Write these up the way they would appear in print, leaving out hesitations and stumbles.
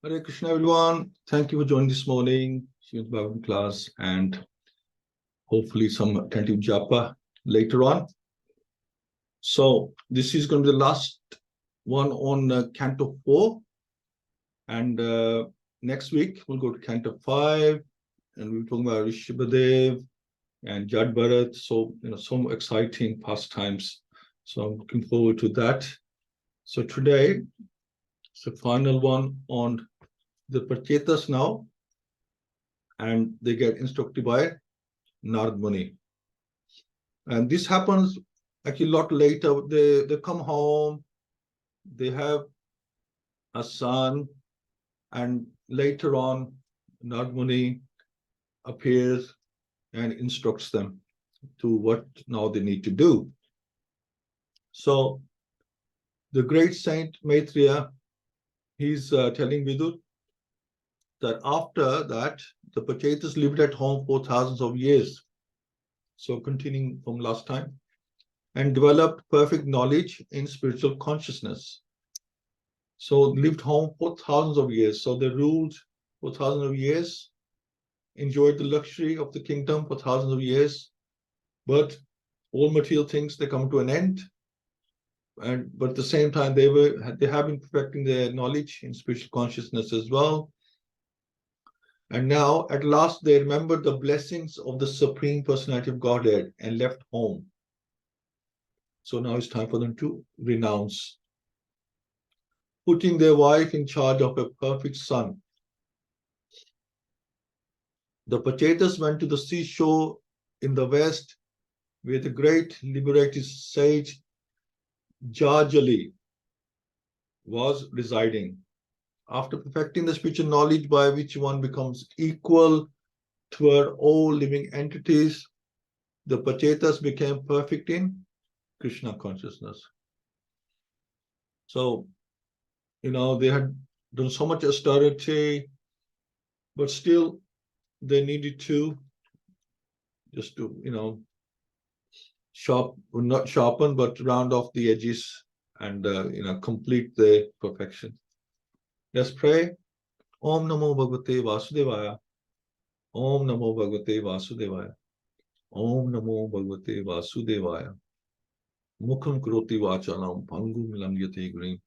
Hare Krishna, everyone. Thank you for joining this morning, Srimad Bhagavatam class, and hopefully some attentive japa later on. So this is going to be the last one on Canto 4, and next week we'll go to Canto 5, and we'll be talking about Rishabhadev and Jad Bharat. So some exciting pastimes. So I'm looking forward to that. So today it's the final one on the Prachetas now, and they get instructed by Narada Muni. And this happens actually a lot later. They come home, they have a son, and later on, Narada Muni appears and instructs them to what now they need to do. So the great saint Maitreya, he's telling Vidur that after that, the Prachetas lived at home for thousands of years. So continuing from last time, and developed perfect knowledge in spiritual consciousness. So lived home for thousands of years. So they ruled for thousands of years, enjoyed the luxury of the kingdom for thousands of years, but all material things, they come to an end. But at the same time, they have been perfecting their knowledge in spiritual consciousness as well. And now, at last, they remembered the blessings of the Supreme Personality of Godhead and left home. So now it's time for them to renounce, putting their wife in charge of a perfect son. The Prachetas went to the seashore in the west, where the great liberated sage Jajali was residing. After perfecting the spiritual knowledge by which one becomes equal toward all living entities, the Prachetas became perfect in Krishna consciousness. So, they had done so much austerity, but still they needed to just to, not sharpen, but round off the edges and, complete the perfection. Let's pray. Om Namo Bhagavate Vasudevaya. Om Namo Bhagavate Vasudevaya. Om Namo Bhagavate Vasudevaya. Mukham Karoti Vachanam Bhangum Lamyate Grim.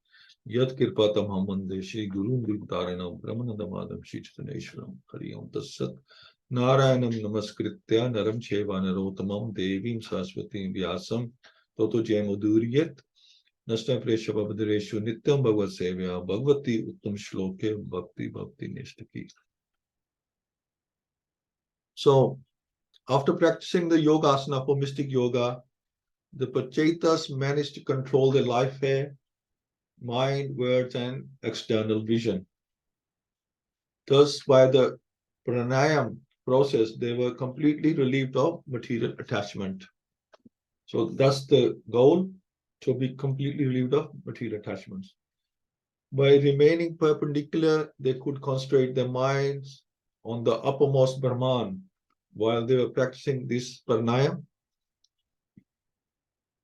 Yat Kirpatam Hamande Shri Guru Gurutaranam Brahmanadamadam Shri Chaitanyeshwaram Hari Om Tassat. Narayanam Namaskritya Naram Cheva Narotamam Devim Saraswatim Vyasam Toto Jayamuduriyat Nashtam Preshabhavadureshu Nityam Bhagavad Sevya Bhagavati Uttam Shloke Bhakti Nishtaki. So, after practicing the yoga asana for mystic yoga, the Prachetas managed to control their life here, mind, words, and external vision. Thus, by the pranayam process, they were completely relieved of material attachment. So that's the goal, to be completely relieved of material attachments. By remaining perpendicular, they could concentrate their minds on the uppermost Brahman while they were practicing this pranayam.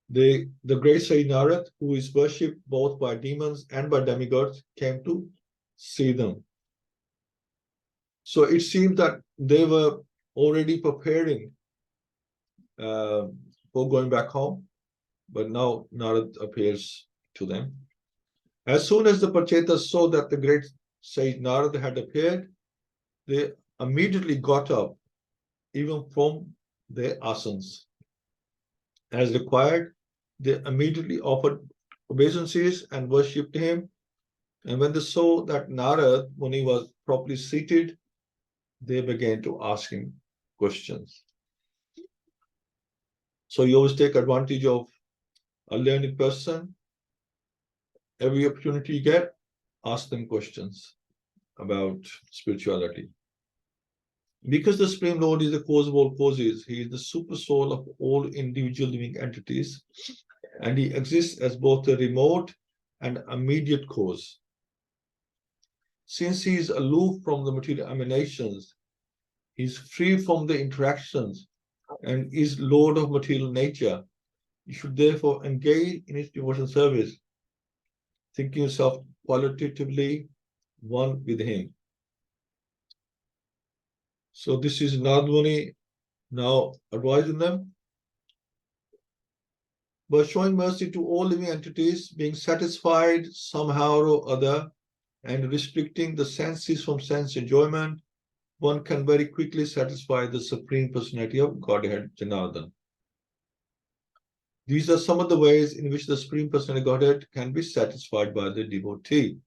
The great Sage Narada, who is worshipped both by demons and by demigods, came to see them. So it seems that they were already preparing for going back home, but now Narada appears to them. As soon as the Prachetas saw that the great Sage Narada had appeared, they immediately got up, even from their asanas. As required, they immediately offered obeisances and worshipped him. And when they saw that Narada Muni was properly seated, they began to ask him questions. So you always take advantage of a learned person. Every opportunity you get, ask them questions about spirituality. Because the Supreme Lord is the cause of all causes, he is the super soul of all individual living entities, and he exists as both a remote and immediate cause. Since he is aloof from the material emanations, he is free from the interactions and is Lord of material nature. You should therefore engage in his devotional service, thinking yourself qualitatively one with him. So this is Narada Muni now advising them. By showing mercy to all living entities, being satisfied somehow or other, and restricting the senses from sense enjoyment, one can very quickly satisfy the Supreme Personality of Godhead, Janardhan. These are some of the ways in which the Supreme Personality of Godhead can be satisfied by the devotee.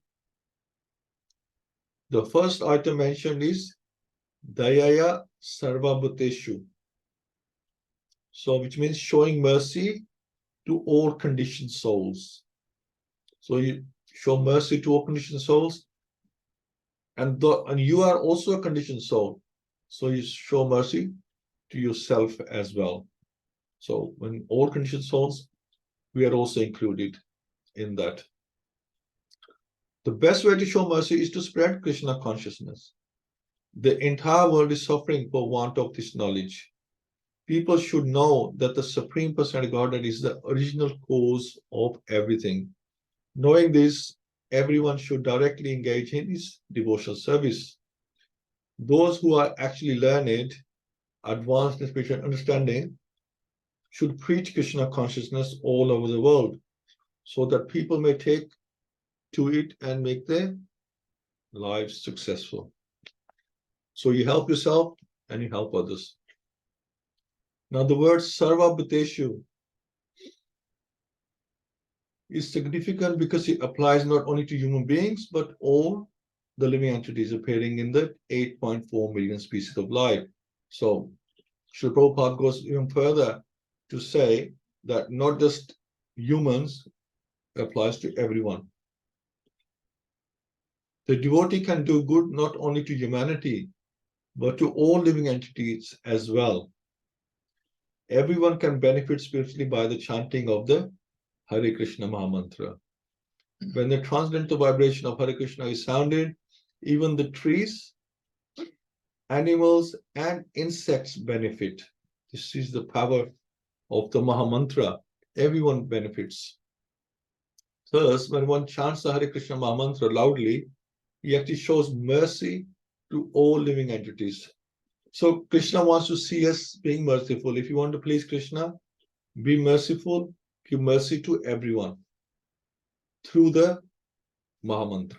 The first item mentioned is Dayaya Sarvabhuteshu. So, which means showing mercy to all conditioned souls. So you show mercy to all conditioned souls, and you are also a conditioned soul. So you show mercy to yourself as well. So when all conditioned souls, we are also included in that. The best way to show mercy is to spread Krishna consciousness. The entire world is suffering for want of this knowledge. People should know that the Supreme Personality of Godhead is the original cause of everything. Knowing this, everyone should directly engage in his devotional service. Those who are actually learned, advanced in spiritual understanding, should preach Krishna consciousness all over the world so that people may take to it and make their lives successful. So you help yourself and you help others. Now the word Sarva Bhuteshu is significant because it applies not only to human beings, but all the living entities appearing in the 8.4 million species of life. So Srila Prabhupada goes even further to say that not just humans, applies to everyone. The devotee can do good not only to humanity, but to all living entities as well. Everyone can benefit spiritually by the chanting of the Hare Krishna Mahamantra. When the transcendental vibration of Hare Krishna is sounded, even the trees, animals, and insects benefit. This is the power of the Mahamantra. Everyone benefits. Thus, when one chants the Hare Krishna Mahamantra loudly, he actually shows mercy to all living entities. So Krishna wants to see us being merciful. If you want to please Krishna, be merciful, give mercy to everyone through the Mahamantra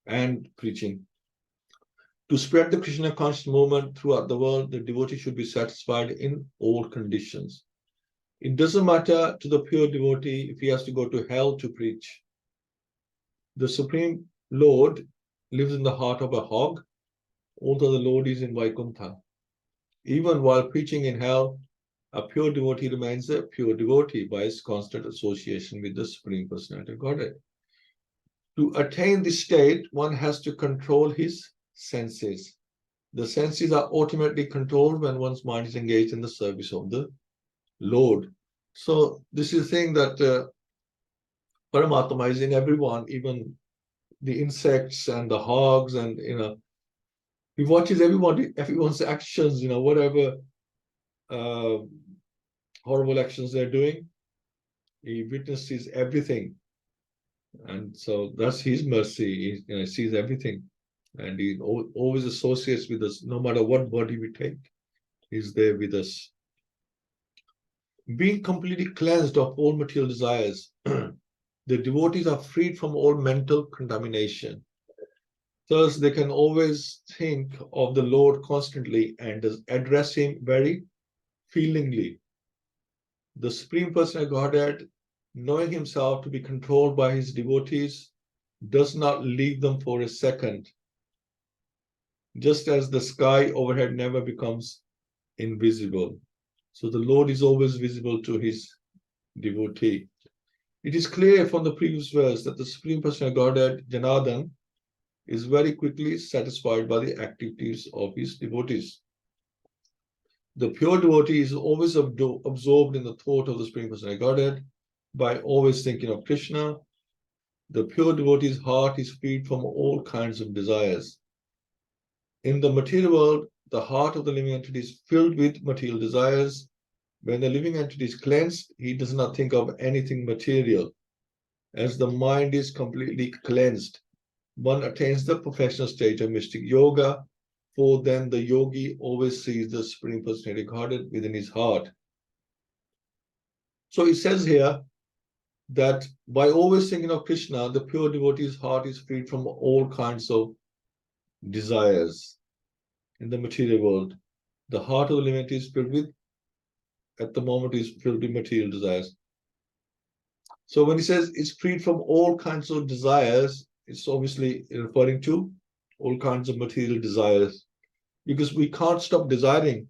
and preaching. To spread the Krishna conscious movement throughout the world, the devotee should be satisfied in all conditions. It doesn't matter to the pure devotee if he has to go to hell to preach. The Supreme Lord lives in the heart of a hog, although the Lord is in Vaikuntha. Even while preaching in hell, a pure devotee remains a pure devotee by his constant association with the Supreme Personality of Godhead. To attain this state, one has to control his senses. The senses are ultimately controlled when one's mind is engaged in the service of the Lord. So this is the thing that Paramatma is in everyone, even the insects and the hogs, and he watches everyone's actions, whatever horrible actions they're doing. He witnesses everything, and so that's his mercy. He sees everything, and he always associates with us, no matter what body we take. He's there with us. Being completely cleansed of all material desires, the devotees are freed from all mental contamination. Thus, they can always think of the Lord constantly and address him very feelingly. The Supreme Person of Godhead, knowing himself to be controlled by his devotees, does not leave them for a second. Just as the sky overhead never becomes invisible. So the Lord is always visible to his devotee. It is clear from the previous verse that the Supreme Person of Godhead, Janardhan, is very quickly satisfied by the activities of his devotees. The pure devotee is always absorbed in the thought of the Supreme Person of Godhead by always thinking of Krishna. The pure devotee's heart is freed from all kinds of desires. In the material world, the heart of the living entity is filled with material desires. When the living entity is cleansed, he does not think of anything material. As the mind is completely cleansed, one attains the professional stage of mystic yoga, for then the yogi always sees the Supreme Personality Godhead within his heart. So it says here that by always thinking of Krishna, the pure devotee's heart is freed from all kinds of desires in the material world. The heart of the living is filled with, at the moment, is filled with material desires. So when he says it's freed from all kinds of desires, it's obviously referring to all kinds of material desires, because we can't stop desiring.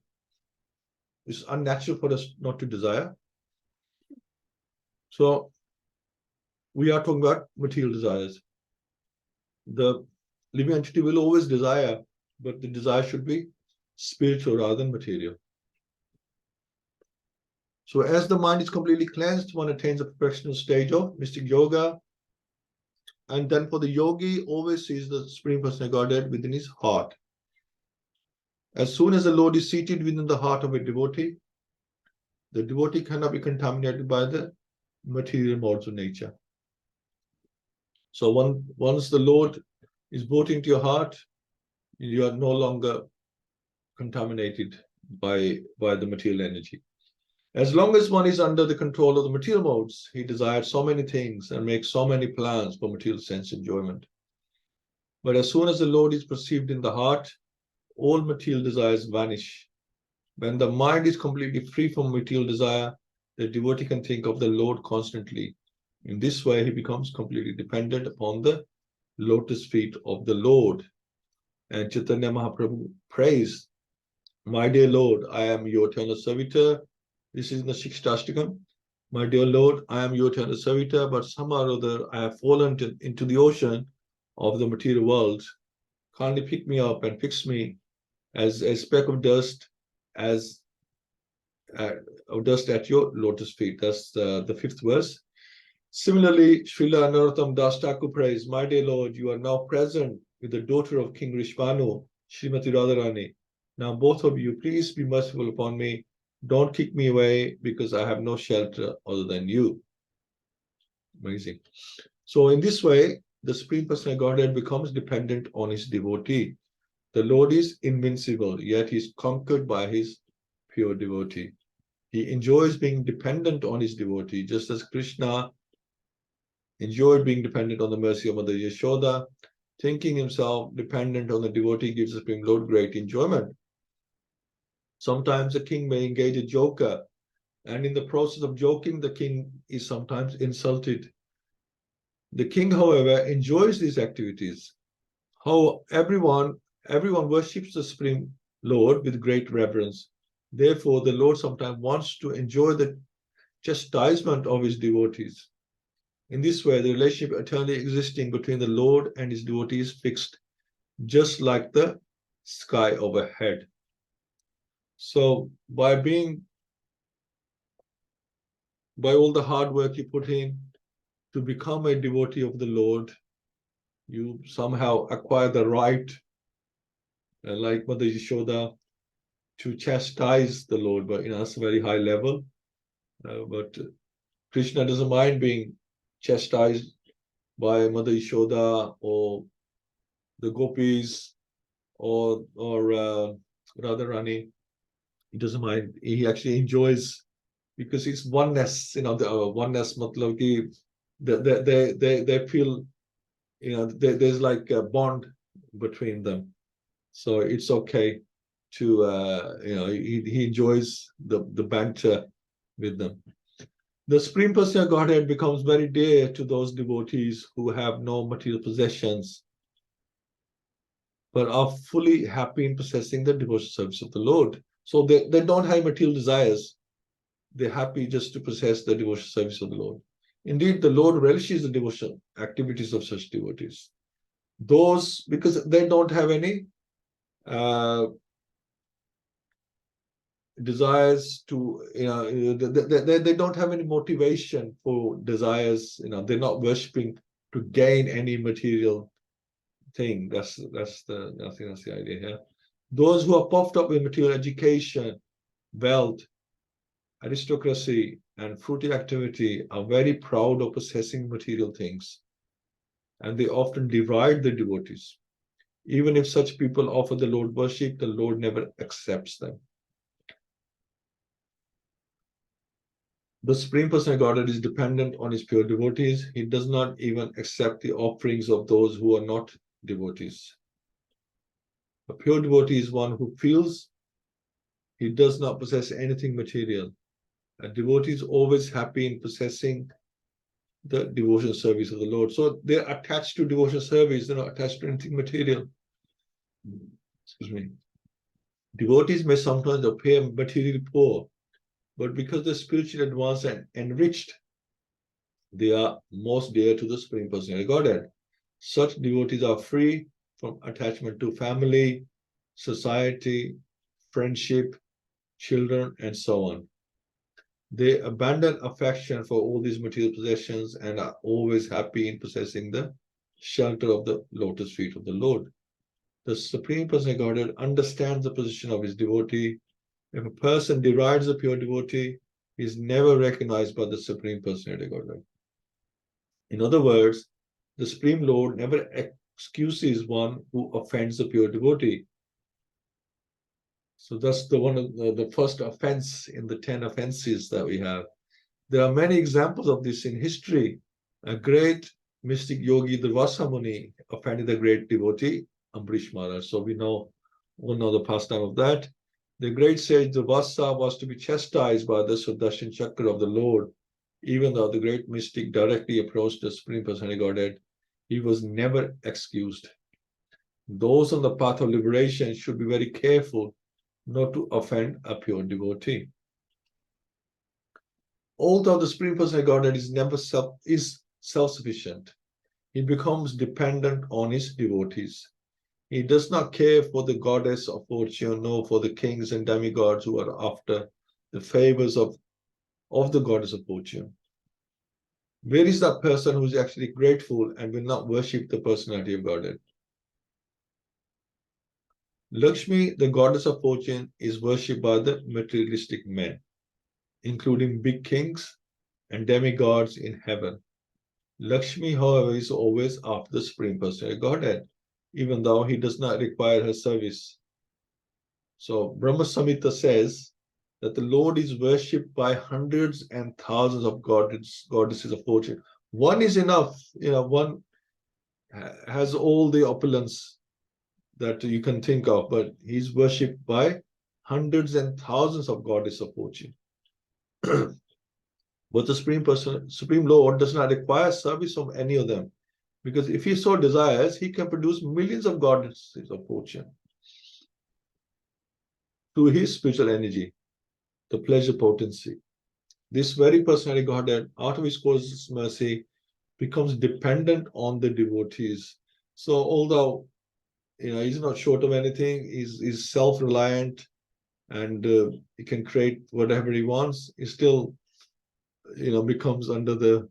It's unnatural for us not to desire. So we are talking about material desires. The living entity will always desire, but the desire should be spiritual rather than material. So as the mind is completely cleansed, one attains a professional stage of mystic yoga. And then for the yogi, always sees the Supreme Personality Godhead within his heart. As soon as the Lord is seated within the heart of a devotee, the devotee cannot be contaminated by the material modes of nature. So once the Lord is brought into your heart, you are no longer contaminated by the material energy. As long as one is under the control of the material modes, he desires so many things and makes so many plans for material sense enjoyment. But as soon as the Lord is perceived in the heart, all material desires vanish. When the mind is completely free from material desire, the devotee can think of the Lord constantly. In this way, he becomes completely dependent upon the lotus feet of the Lord. And Chaitanya Mahaprabhu prays, "My dear Lord, I am your eternal servitor." This is in the Shikshashtakam. "My dear Lord, I am your eternal servitor, but somehow or other I have fallen into the ocean of the material world. Kindly pick me up and fix me as a speck of dust, as of dust at your lotus feet." That's the fifth verse. Similarly, Srila Narottam Das Thakur prays, "My dear Lord, you are now present with the daughter of King Rishvanu, Srimati Radharani. Now both of you, please be merciful upon me. Don't kick me away because I have no shelter other than you." Amazing. So in this way, the Supreme Personality Godhead becomes dependent on his devotee. The Lord is invincible, yet he is conquered by his pure devotee. He enjoys being dependent on his devotee, just as Krishna enjoyed being dependent on the mercy of Mother Yashoda. Thinking himself dependent on the devotee gives the Supreme Lord great enjoyment. Sometimes a king may engage a joker, and in the process of joking, the king is sometimes insulted. The king, however, enjoys these activities. How everyone worships the Supreme Lord with great reverence. Therefore, the Lord sometimes wants to enjoy the chastisement of his devotees. In this way, the relationship eternally existing between the Lord and his devotees is fixed, just like the sky overhead. So by all the hard work you put in to become a devotee of the Lord, you somehow acquire the right, like Mother Yashoda, to chastise the Lord, but that's a very high level. But Krishna doesn't mind being chastised by Mother Yashoda or the gopis or Radharani. He doesn't mind. He actually enjoys, because it's oneness. The oneness matlab ki they feel, there's like a bond between them. So it's okay to he enjoys the banter with them. The Supreme Personality Godhead becomes very dear to those devotees who have no material possessions, but are fully happy in possessing the devotional service of the Lord. So they don't have material desires. They're happy just to possess the devotional service of the Lord. Indeed, the Lord relishes the devotional activities of such devotees. Those, because they don't have any desires to, they don't have any motivation for desires. They're not worshipping to gain any material thing. That's the idea here. Those who are puffed up with material education, wealth, aristocracy, and fruitive activity are very proud of possessing material things. and they often deride the devotees. Even if such people offer the Lord worship, the Lord never accepts them. The Supreme Personality of Godhead is dependent on his pure devotees. He does not even accept the offerings of those who are not devotees. A pure devotee is one who feels he does not possess anything material. A devotee is always happy in possessing the devotion service of the Lord. So they're attached to devotion service, they're not attached to anything material. Excuse me. Devotees may sometimes appear materially poor, but because they're spiritually advanced and enriched, they are most dear to the Supreme Personality of Godhead. Such devotees are free from attachment to family, society, friendship, children, and so on. They abandon affection for all these material possessions and are always happy in possessing the shelter of the lotus feet of the Lord. The Supreme Personality of Godhead understands the position of his devotee. If a person derides a pure devotee, he is never recognized by the Supreme Personality of Godhead. In other words, the Supreme Lord never excuses one who offends a pure devotee. So that's the first offense in the 10 offenses that we have. There are many examples of this in history. A great mystic yogi, the Durvasa Muni, offended a great devotee, Ambrish Maharaj. So we all know the pastime of that. The great sage Durvasa was to be chastised by the Sudarshan Chakra of the Lord. Even though the great mystic directly approached the Supreme Personality of Godhead, he was never excused. Those on the path of liberation should be very careful not to offend a pure devotee. Although the Supreme Personality of Godhead is never self-sufficient, he becomes dependent on his devotees. He does not care for the goddess of fortune, nor for the kings and demigods who are after the favors of the goddess of fortune. Where is that person who is actually grateful and will not worship the personality of Godhead? Lakshmi, the goddess of fortune, is worshipped by the materialistic men, including big kings and demigods in heaven. Lakshmi, however, is always after the Supreme Personality of Godhead, even though he does not require her service. So Brahma Samhita says that the Lord is worshipped by hundreds and thousands of goddesses of fortune. One is enough, one has all the opulence that you can think of, but he's worshipped by hundreds and thousands of goddesses of fortune. But the Supreme Lord does not require service from any of them, because if he so desires, he can produce millions of goddesses of fortune through his spiritual energy, the pleasure potency. This very personality Godhead, out of his causeless mercy, becomes dependent on the devotees. So although he's not short of anything, he's self-reliant, and he can create whatever he wants, he still becomes under the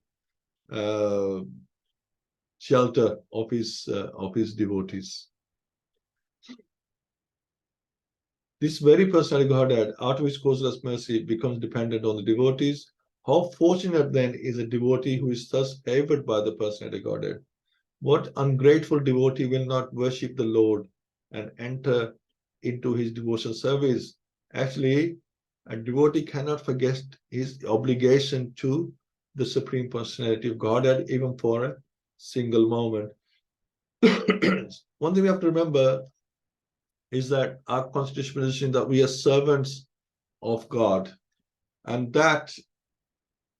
shelter of his devotees. This very personality Godhead, out of his causeless mercy, becomes dependent on the devotees. How fortunate then is a devotee who is thus favored by the personality Godhead? What ungrateful devotee will not worship the Lord and enter into his devotional service? Actually, a devotee cannot forget his obligation to the Supreme Personality of Godhead, even for a single moment. One thing we have to remember is that our constitutional position that we are servants of God, and that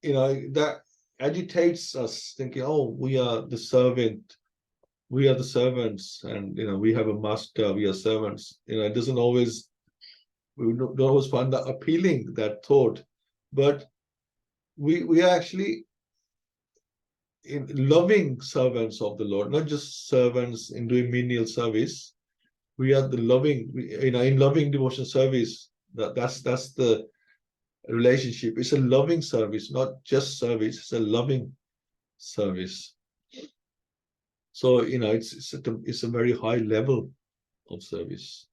that agitates us, thinking, oh, we are the servants, and we have a master, we are servants. It doesn't always, we don't always find that appealing, that thought, but we are actually in loving servants of the Lord, not just servants in doing menial service. We are the loving, in loving devotion service. That's the relationship. It's a loving service, not just service. It's a loving service. So it's a very high level of service.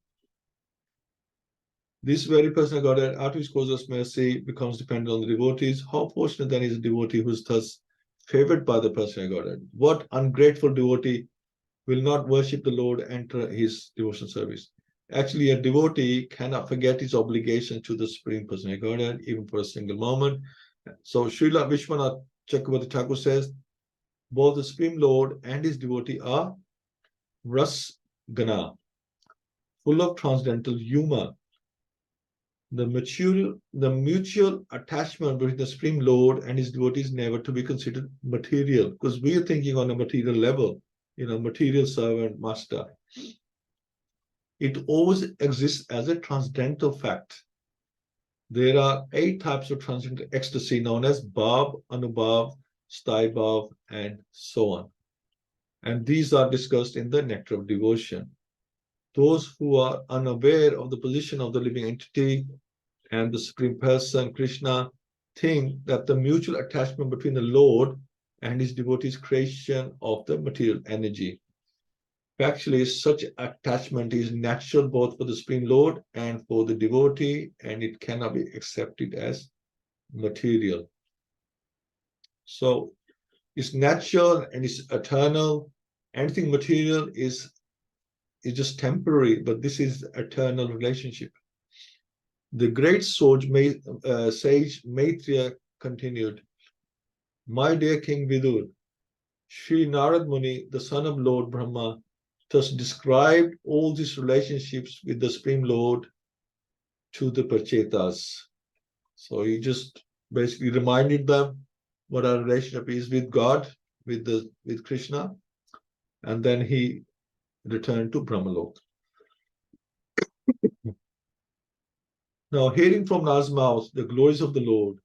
This very person of Godhead, out of his causeless mercy, becomes dependent on the devotees. How fortunate then is a devotee who is thus favored by the personal Godhead. What ungrateful devotee will not worship the Lord, enter his devotional service? Actually, a devotee cannot forget his obligation to the Supreme Personal Godhead, even for a single moment. So Srila Vishwanath Chakravarti Thakur says, both the Supreme Lord and his devotee are ras gana, full of transcendental humor. The mutual attachment between the Supreme Lord and his devotee is never to be considered material, because we are thinking on a material level, material servant, master. It always exists as a transcendental fact. There are 8 types of transcendental ecstasy known as Bhav, Anubhav, Sthai Bhav, and so on. And these are discussed in the Nectar of Devotion. Those who are unaware of the position of the living entity and the Supreme Person, Krishna, think that the mutual attachment between the Lord and his devotee is creation of the material energy. Actually, such attachment is natural both for the Supreme Lord and for the devotee, and it cannot be accepted as material. So it's natural and it's eternal. Anything material is just temporary, but this is eternal relationship. The great sage Maitreya continued, my dear King Vidur, Sri Narad Muni, the son of Lord Brahma, thus described all these relationships with the Supreme Lord to the Prachetas. So he just basically reminded them what our relationship is with God, with Krishna, and then he returned to Brahmalok. Now, hearing from Narad's mouth the glories of the Lord,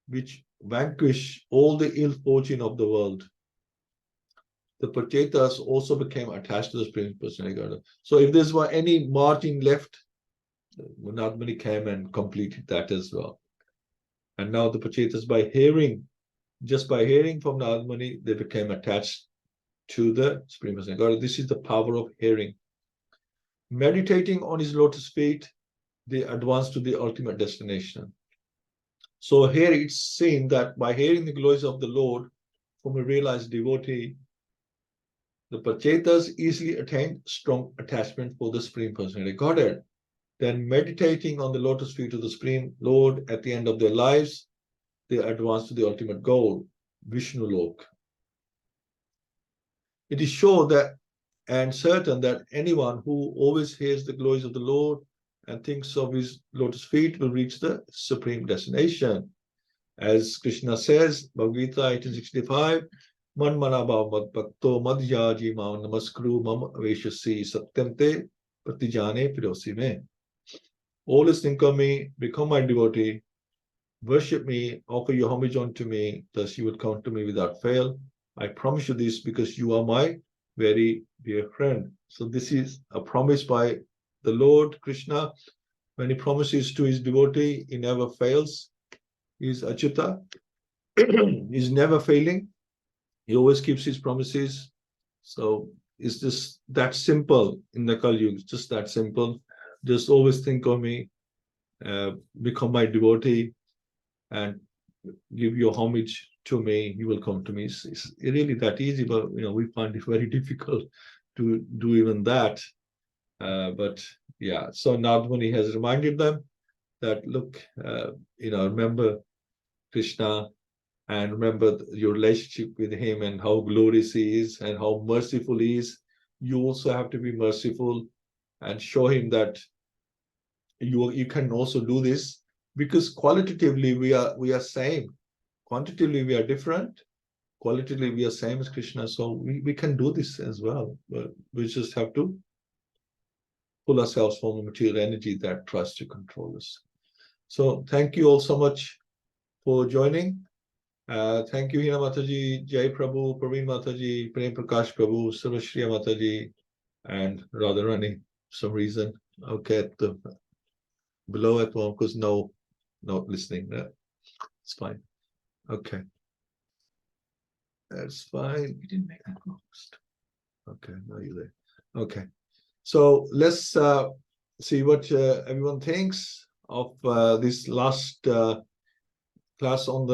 which vanquish all the ill fortune of the world, the Prachetas also became attached to the Supreme Personality. So if there's any margin left, Narad Muni came and completed that as well. And now the Prachetas, just by hearing from Narad Muni, they became attached to the Supreme Personality. This is the power of hearing. Meditating on his lotus feet, they advance to the ultimate destination. So here it's seen that by hearing the glories of the Lord from a realized devotee, the Prachetas easily attain strong attachment for the Supreme Personality Godhead. Then meditating on the lotus feet of the Supreme Lord at the end of their lives, they advance to the ultimate goal, Vishnu Lok. It is sure that and certain that anyone who always hears the glories of the Lord and thinks of his lotus feet will reach the supreme destination. As Krishna says, Bhagavad-Gita 1865, Man manabhav mad bhakto madhyaji mam namaskru mam aveshasi satyamte pratijane pirosi me. Always think of me, become my devotee, worship me, offer your homage unto me, thus you will come to me without fail. I promise you this because you are my very dear friend. So this is a promise by the Lord Krishna. When he promises to his devotee, he never fails. He is Achyuta. He's never failing. He always keeps his promises. So it's just that simple in the Kali Yuga, just that simple. Just always think of me, become my devotee, and give your homage to me. You will come to me. It's really that easy, but we find it very difficult to do even that. But yeah, so Narad Muni has reminded them that look, remember Krishna and remember your relationship with him and how glorious he is and how merciful he is. You also have to be merciful and show him that you can also do this, because qualitatively we are same. Quantitatively we are different. Qualitatively we are same as Krishna. So we can do this as well. But we just have to pull ourselves from the material energy that tries to control us. So thank you all so much for joining. Thank you, Hina Mataji, Jai Prabhu, Praveen Mataji, Prem Prakash Prabhu, Sarvashriya Mataji, and Radharani, for some reason. Okay, at the below at one, because no listening. It's fine. Okay. That's fine. You didn't make that post. Okay, now you're there. Okay. So let's see what everyone thinks of this last class from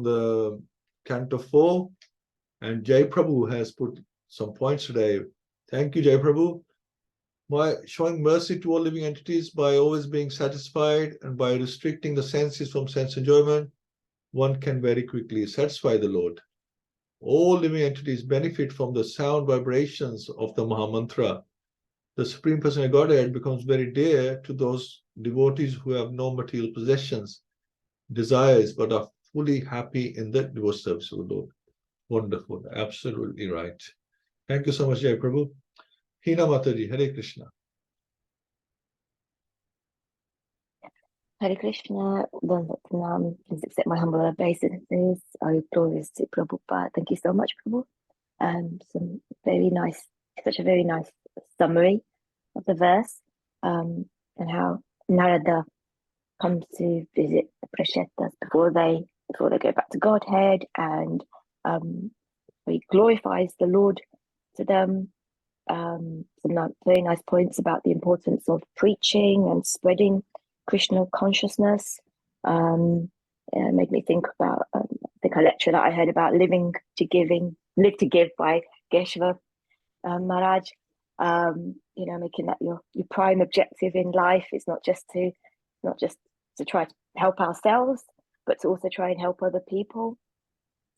the Canto 4. And Jai Prabhu has put some points today. Thank you, Jai Prabhu. By showing mercy to all living entities, by always being satisfied, and by restricting the senses from sense enjoyment, one can very quickly satisfy the Lord. All living entities benefit from the sound vibrations of the Mahamantra. The Supreme Person of Godhead becomes very dear to those devotees who have no material possessions, desires, but are fully happy in the devotional service of the Lord. Wonderful, absolutely right. Thank you so much, Jai Prabhu. Hina Mataji, Hare Krishna. Hare Krishna, please accept my humble obeisances. Oh, glorious to Prabhupada. Thank you so much, Prabhu. Such a very nice summary of the verse, and how Narada comes to visit the Prachetas before they go back to Godhead, and he glorifies the Lord to them. Some very nice points about the importance of preaching and spreading Krishna consciousness. Made me think about I think a lecture that I heard about Live to Give by Geshava Maharaj. Making that your prime objective in life is not just to try to help ourselves, but to also try and help other people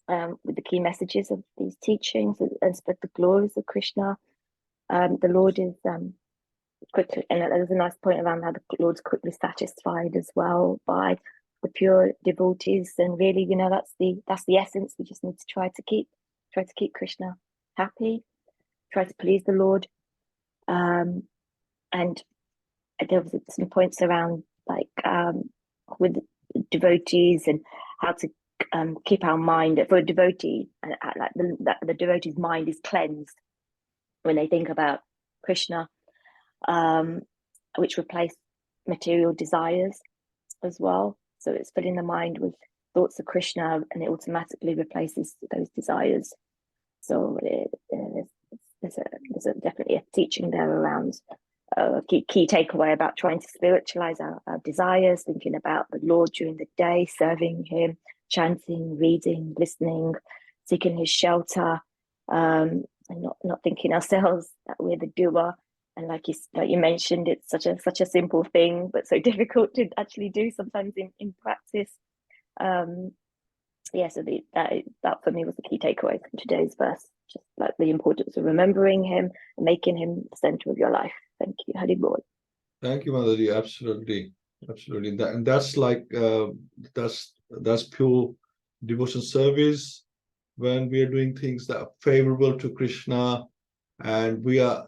with the key messages of these teachings, and spread the glories of Krishna. The Lord is quickly, and there's a nice point around how the Lord's quickly satisfied as well by the pure devotees, and really, that's the essence. We just need to try to keep Krishna happy, try to please the Lord, and there was some points around with devotees and how to keep our mind for a devotee, and the devotee's mind is cleansed when they think about Krishna, which replace material desires as well. So it's filling the mind with thoughts of Krishna, and it automatically replaces those desires. So there's definitely a teaching there around key takeaway about trying to spiritualize our desires, thinking about the Lord during the day, serving Him, chanting, reading, listening, seeking His shelter, and not thinking ourselves that we're the doer. And like you mentioned, it's such a simple thing, but so difficult to actually do sometimes in practice. So that for me was the key takeaway from today's verse, just like the importance of remembering Him and making Him the center of your life. Thank you, Hari Bol. Thank you, Mataji. Absolutely. That's like that's pure devotion service, when we are doing things that are favorable to Krishna, and we're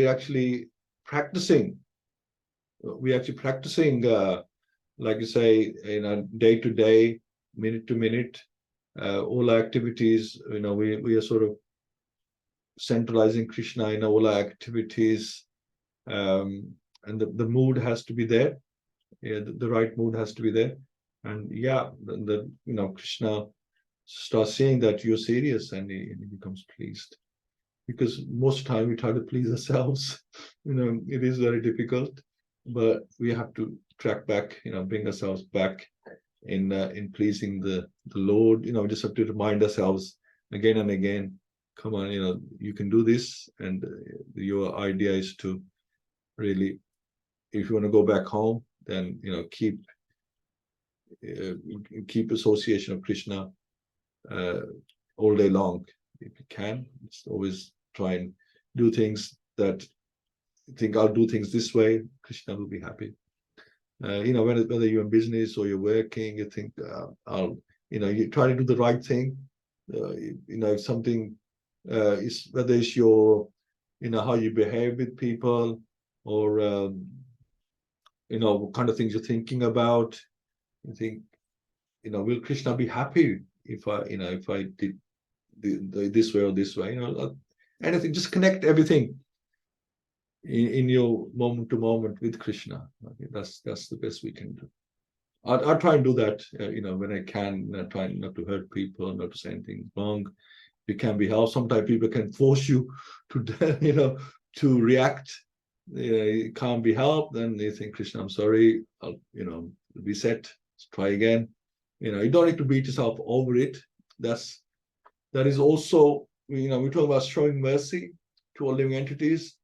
actually practicing. Like you say, day to day, minute to minute, all our activities. We are sort of centralizing Krishna in all our activities, and the mood has to be there. Yeah, the right mood has to be there, and Krishna starts seeing that you're serious, and he becomes pleased. Because most of the time we try to please ourselves, it is very difficult, but we have to track back, bring ourselves back in pleasing the Lord. We just have to remind ourselves again and again, come on, you can do this, and your idea is to really, if you want to go back home, then keep association of Krishna all day long. If you can, just always try and do things that think, I'll do things this way, Krishna will be happy. Whether you're in business or you're working, you think, you try to do the right thing. If something is, whether it's your, how you behave with people, or what kind of things you're thinking about. You think, will Krishna be happy if I did this way or this way? Anything, just connect everything in your moment to moment with Krishna. That's the best we can do. I try and do that, when I can. I try not to hurt people, not to say anything wrong. It can be helped. Sometimes people can force you to, to react. It can't be helped. Then they think, Krishna, I'm sorry. I'll, reset. Let's try again. You don't need to beat yourself over it. that is also, we talk about showing mercy to all living entities.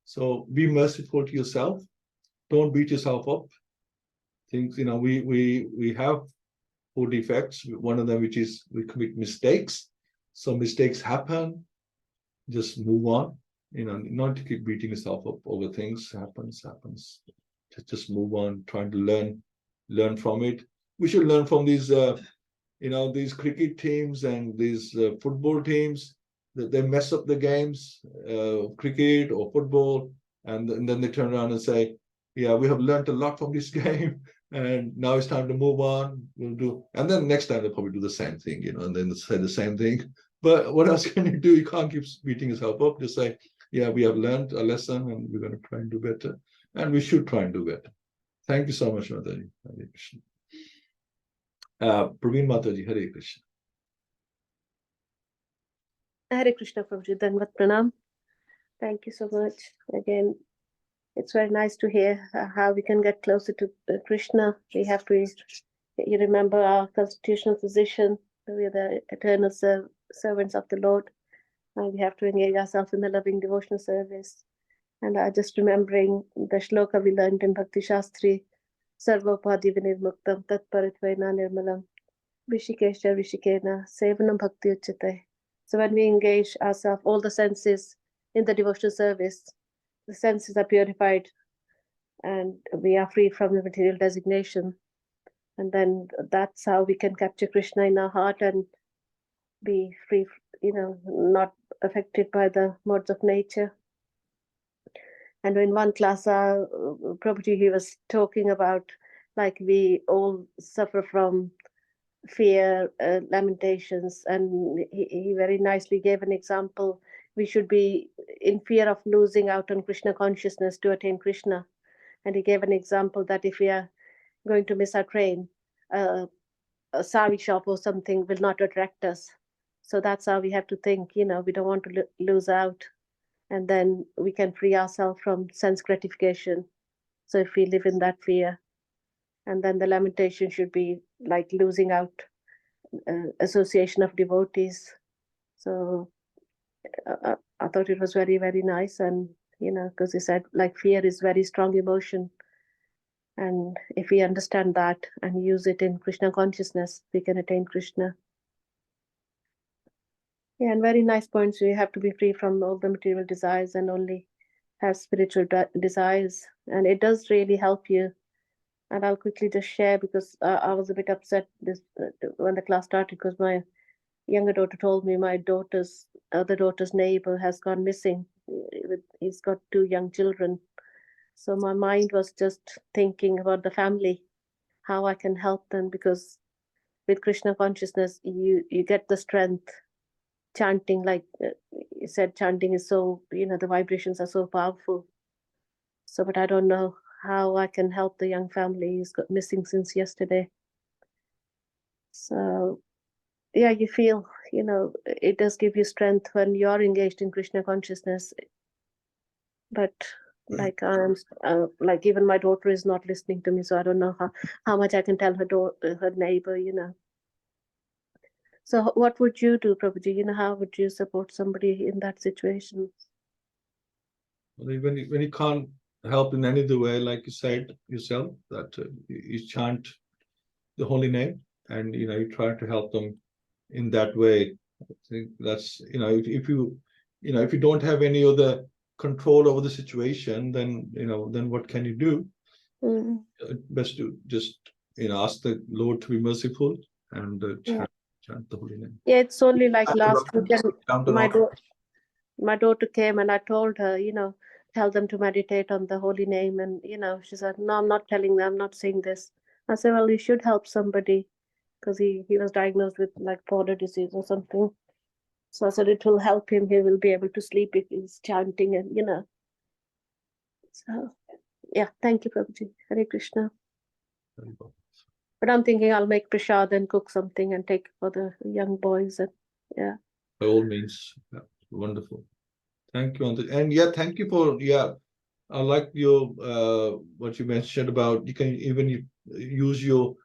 So be merciful to yourself. Don't beat yourself up. Things, we have 4 defects. One of them, which is we commit mistakes. So mistakes happen. Just move on. Not to keep beating yourself up over things. Happens. Just move on. Trying to learn from it. We should learn from these, these cricket teams and these football teams. That they mess up the games, cricket or football, and then they turn around and say, "Yeah, we have learned a lot from this game, and now it's time to move on. We'll do." And then next time they'll probably do the same thing, and then say the same thing. But what else can you do? You can't keep beating yourself up. Just say, "Yeah, we have learned a lesson, and we're going to try and do better, and we should try and do better." Thank you so much, Mataji. Hare Krishna. Praveen Mataji, Hare Krishna. Hare Krishna, Prabhuji. Dandavat Pranam. Thank you so much. Again, it's very nice to hear how we can get closer to Krishna. We have to remember our constitutional position. We are the eternal servants of the Lord. And we have to engage ourselves in the loving devotional service. And just remembering the shloka we learned in Bhakti Shastri, Sarvopadi Vinirmuktam Tat Paritvaina Nirmalam Vishikesha Vishikena Sevanam Bhakti Uchite. So when we engage ourselves, all the senses in the devotional service, the senses are purified and we are free from the material designation. And then that's how we can capture Krishna in our heart and be free, not affected by the modes of nature. And in one class, Prabhuji, he was talking about like we all suffer from fear, lamentations, and he very nicely gave an example. We should be in fear of losing out on Krishna consciousness to attain Krishna. And he gave an example that if we are going to miss our train, a sari shop or something will not attract us. So that's how we have to think, we don't want to lose out. And then we can free ourselves from sense gratification. So if we live in that fear, and then the lamentation should be like losing out association of devotees. So I thought it was very, very nice. And, because he said like fear is very strong emotion. And if we understand that and use it in Krishna consciousness, we can attain Krishna. Yeah, and very nice points. We have to be free from all the material desires and only have spiritual desires. And it does really help you. And I'll quickly just share because I was a bit upset when the class started because my younger daughter told me my other daughter's neighbor has gone missing. He's got 2 young children. So my mind was just thinking about the family, how I can help them, because with Krishna consciousness, you get the strength. Chanting, like you said, chanting is so, the vibrations are so powerful. So, but I don't know how I can help the young family. He's got missing since yesterday. So, yeah, you feel, it does give you strength when you're engaged in Krishna consciousness. But like like even my daughter is not listening to me, so I don't know how much I can tell her neighbor, So what would you do, Prabhuji? How would you support somebody in that situation? When you can't help in any other way, like you said yourself, that you chant the holy name and you try to help them in that way. I think that's if you don't have any other control over the situation, then what can you do? Best to just ask the Lord to be merciful and chant the holy name. Yeah, it's only like last weekend my daughter came and I told her, tell them to meditate on the holy name, and she said, no, I'm not telling them, I'm not saying this. I said, well, you should help somebody because he was diagnosed with like polar disease or something. So I said it will help him. He will be able to sleep if he's chanting and So yeah, thank you, Prabhuji. Hare Krishna. But I'm thinking I'll make prasad and cook something and take for the young boys. And yeah. By all means, wonderful. Thank you, and thank you for I like your what you mentioned about you can even use your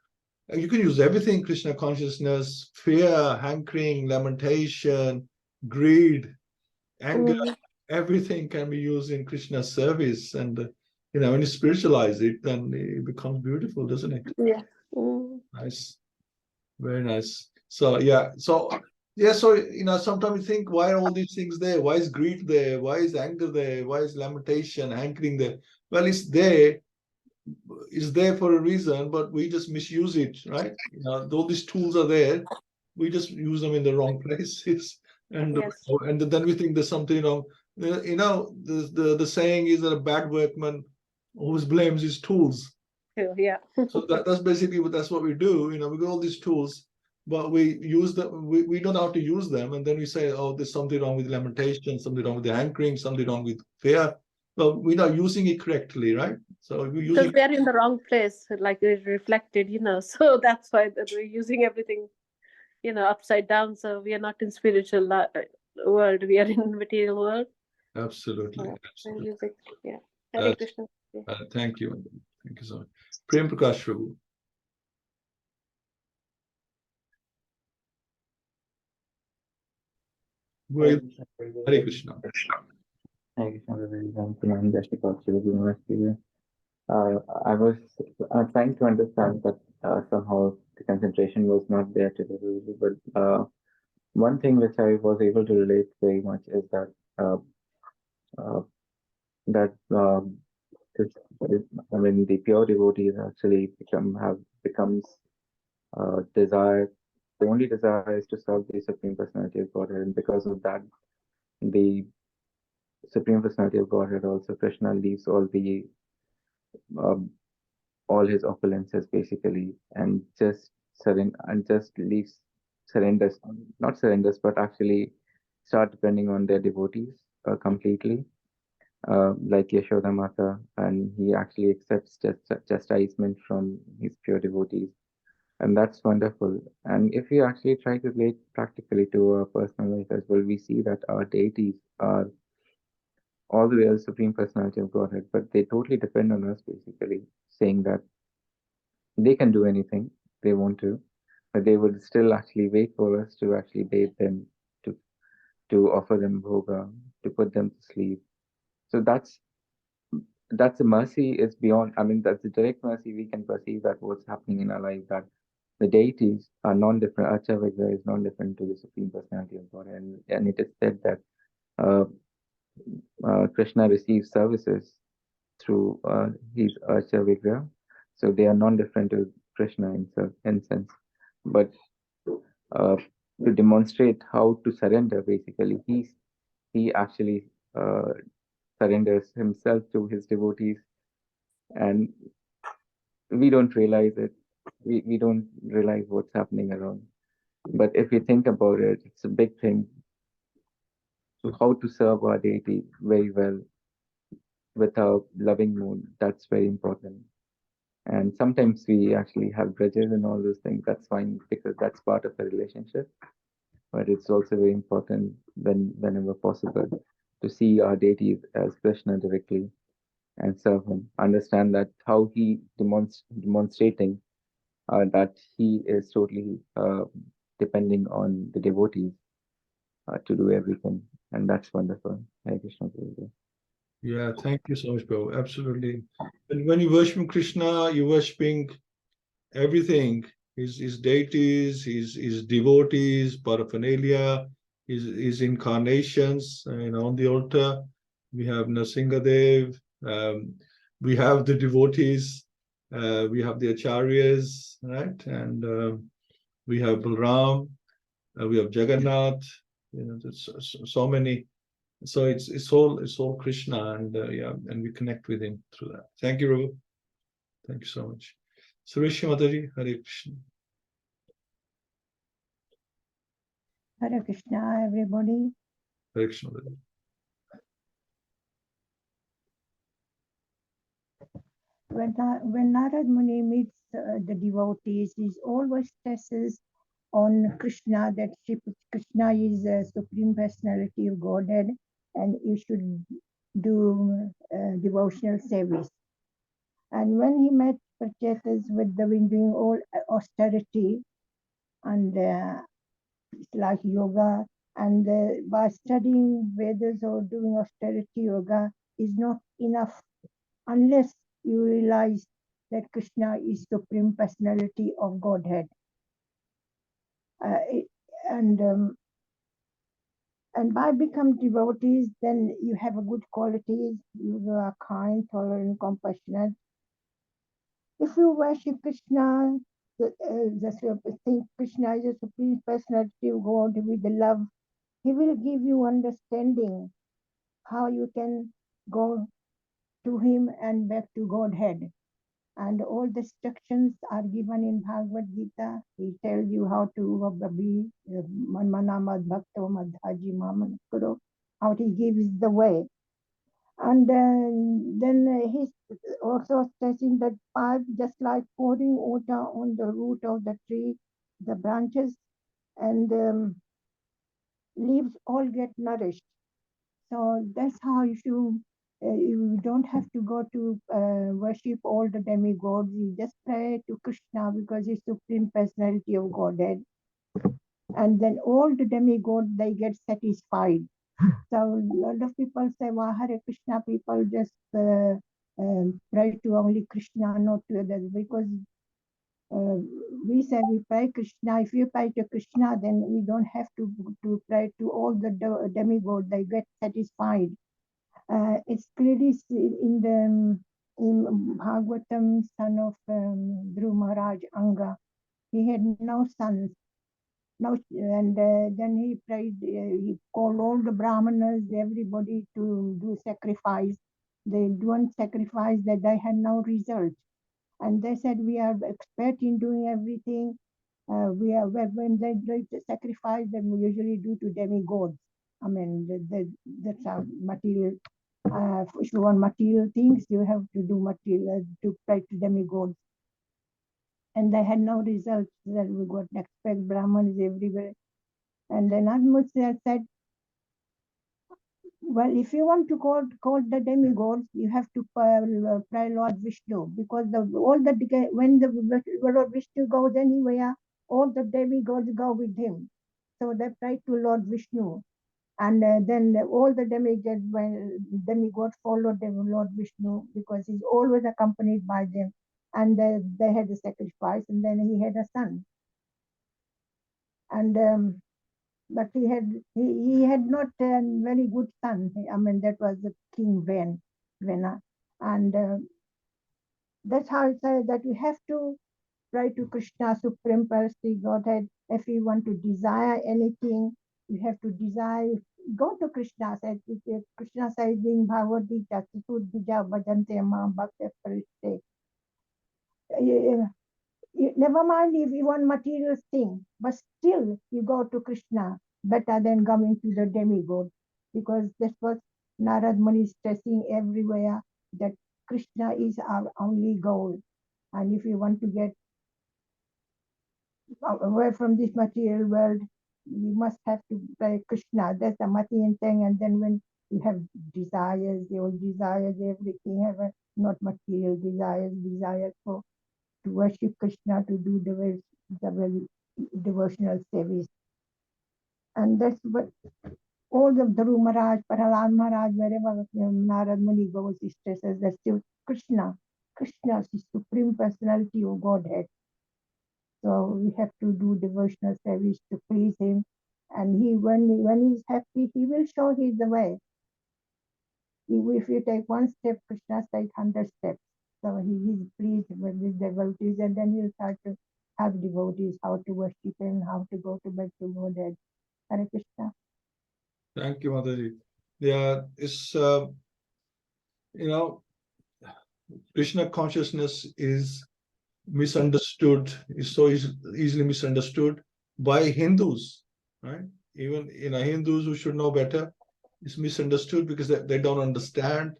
You can use everything, Krishna consciousness, fear, hankering, lamentation, greed, anger, everything can be used in Krishna's service. And, when you spiritualize it, then it becomes beautiful, doesn't it? Yeah. Nice. Very nice. So, sometimes you think, why are all these things there? Why is greed there? Why is anger there? Why is lamentation, hankering there? Well, it's there. It's there for a reason, but we just misuse it, right? Though these tools are there, we just use them in the wrong places, and Yes. and then we think there's something wrong. The saying is that a bad workman always blames his tools. Yeah. So that's basically that's what we do. We got all these tools, but we use them. We don't know how to use them, and then we say, "Oh, there's something wrong with lamentation, something wrong with the hankering, something wrong with fear." Well, we're not using it correctly, right? So we're Because using. we are in the wrong place, like it reflected, so that's why that we're using everything, upside down. So we are not in spiritual world, we are in material world. Absolutely. And music, yeah. Hare Krishna. Thank you. Thank you so much. Prem Prakash Prabhu. Well, Hare Krishna. Thank you, Shanti. I was trying to understand that somehow the concentration was not there today, really. But one thing which I was able to relate very much is that uh, uh, that this, I mean, the pure devotees actually becomes desire. The only desire is to serve the Supreme Personality of Godhead, and because of that, the Supreme Personality of Godhead, also Krishna, leaves um, all his opulences basically, and just leaves surrenders, not surrenders, but actually start depending on their devotees completely, like Yashoda Mata, and he actually accepts chastisement from his pure devotees, and that's wonderful. And if we actually try to relate practically to our personal life as well, we see that our deities are all the way as Supreme Personality of Godhead, but they totally depend on us, basically, saying that they can do anything they want to, but they would still actually wait for us to actually bathe them, to offer them bhoga, to put them to sleep. So that's a mercy is beyond. I mean, that's a direct mercy we can perceive that what's happening in our life, that the deities are non-different. Archa Vigraha is non-different to the Supreme Personality of God, and it is said that uh, Krishna receives services through his Archa Vigraha. So they are non-different to Krishna in sense. But uh, to demonstrate how to surrender, basically, he actually surrenders himself to his devotees, and we don't realize it. We don't realize what's happening around. But if you think about it, it's a big thing. So how to serve our deity very well with our loving mood, that's very important. And sometimes we actually have grudges and all those things. That's fine because that's part of a relationship. But it's also very important whenever possible to see our deities as Krishna directly and serve him. Understand that how he demonstrating that he is totally depending on the devotees to do everything, and that's wonderful. Hare Krishna. Yeah, thank you so much, Prabhu. Absolutely. And when you worship Krishna, you're worshiping everything. His deities, his devotees, paraphernalia, his incarnations, on the altar. We have Nrsingadev, we have the devotees, we have the acharyas, right? And we have Balram, we have Jagannath, there's so many. So it's all Krishna, and and we connect with him through that. Thank you, Prabhu. Thank you so much. Suresh Mataji, Hare Krishna. Hare Krishna, everybody. Hare Krishna. Mataji. When Narad Muni meets the devotees, he always stresses on Krishna, that Krishna is a Supreme Personality of Godhead, and you should do devotional service. And when he met Prachetas with the doing all austerity and it's like yoga. And by studying Vedas or doing austerity yoga is not enough unless you realize that Krishna is Supreme Personality of Godhead. And by become devotees, then you have a good qualities. You are kind, tolerant, compassionate. If you worship Krishna, think Krishna is a Supreme Personality of God with the love, He will give you understanding how you can go to Him and back to Godhead. And all the instructions are given in Bhagavad-Gita. He tells you how to be manamad bhakto madhaji maman kuro, how He gives the way. And then he's also stressing that pipe, just like pouring water on the root of the tree, the branches and leaves all get nourished. So that's how you don't have to go to worship all the demigods. You just pray to Krishna because he's Supreme Personality of Godhead. And then all the demigods, they get satisfied. So a lot of people say, well, Hare Krishna people just pray to only Krishna, not to others, because we say we pray Krishna. If you pray to Krishna, then we don't have to pray to all the demigods. They get satisfied. It's clearly in Bhagavatam, son of Dhruv Maharaj Anga. He had no sons. No, and then he prayed. He called all the brahmanas, everybody to do sacrifice. They don't sacrifice that they had no result, and they said we are expert in doing everything. We are when they do the sacrifice, then we usually do to demigods. I mean, that's our material. If you want material things, you have to do material to pray to demigods. And they had no results. That we got expert brahmans everywhere. And then Admutsa said, well, if you want to call the demigods, you have to pray Lord Vishnu, because when the Lord Vishnu goes anywhere, all the demigods go with him. So they pray to Lord Vishnu. And then all the demigods followed the Lord Vishnu because he's always accompanied by them. And they had a sacrifice, and then he had a son. And but he had not a very good son. I mean, that was the King Vena. And that's how it says that we have to pray to Krishna, Supreme Personality Godhead. If you want to desire anything, you have to desire. Go to Krishna. Krishna says in Bhagavad-Gita, never mind if you want material thing, but still you go to Krishna, better than coming to the demigod, because that's what Narada Muni is stressing everywhere, that Krishna is our only goal. And if you want to get away from this material world, you must have to pray Krishna. That's the material thing. And then when you have desires, the old desires, everything, have not material desires for to worship Krishna, to do the devotional service. And that's what all the Dhruv Maharaj, Prahlad Maharaj, wherever Narada Muni goes, he stresses that still Krishna is the Supreme Personality of Godhead. So we have to do devotional service to please him. And when he's happy, he will show his the way. If you take one step, Krishna takes 100 steps. So he is pleased with his devotees, and then he'll start to have devotees, how to worship him, how to go to bed to Godhead. Hare Krishna. Thank you, Mataji. Yeah, it's Krishna consciousness is misunderstood, is so easily misunderstood by Hindus, right? Even Hindus who should know better, it's misunderstood because they don't understand,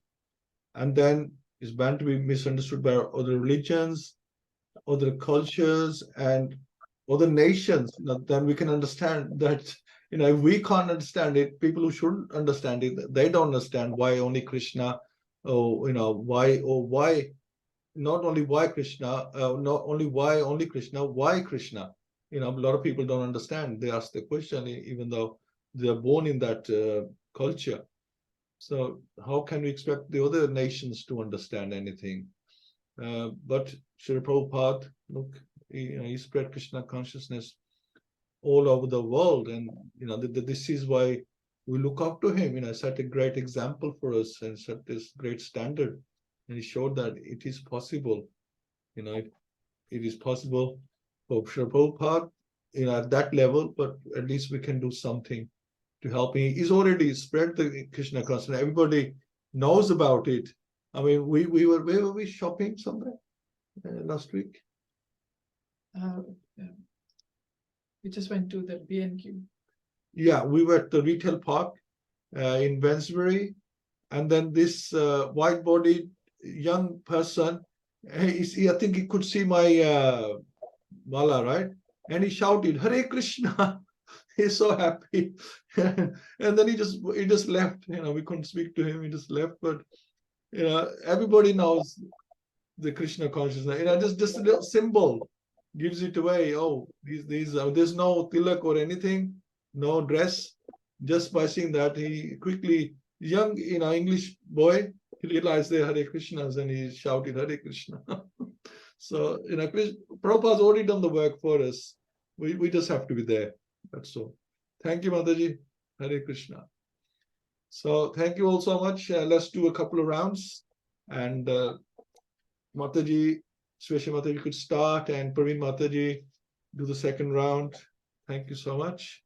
and then it's bound to be misunderstood by other religions, other cultures, and other nations. Then we can understand that if we can't understand it, people who shouldn't understand it, they don't understand why only Krishna, why not only why Krishna, not only why only Krishna, why Krishna? A lot of people don't understand. They ask the question, even though they are born in that culture. So how can we expect the other nations to understand anything? But Srila Prabhupada, look, he spread Krishna consciousness all over the world, and this is why we look up to him. Set a great example for us and set this great standard, and he showed that it is possible. It is possible for Srila Prabhupada, at that level, but at least we can do something to help him. He's already spread the Krishna consciousness. Everybody knows about it. I mean, where were we shopping somewhere last week? We just went to the B&Q. Yeah, we were at the retail park in Wednesbury, and then this white-bodied young person, I think he could see my mala, right? And he shouted, "Hare Krishna!" He's so happy, and then he just left. We couldn't speak to him. He just left, but everybody knows the Krishna consciousness. Just a little symbol gives it away. Oh, there's no tilak or anything, no dress. Just by seeing that, he quickly, young English boy, he realized they're Hare Krishnas, and he shouted Hare Krishna. So Prabhupada's already done the work for us. We just have to be there. That's all. Thank you, Mataji. Hare Krishna. So thank you all so much. Let's do a couple of rounds, and Mataji, Swesha Mataji could start, and Praveen Mataji do the second round. Thank you so much.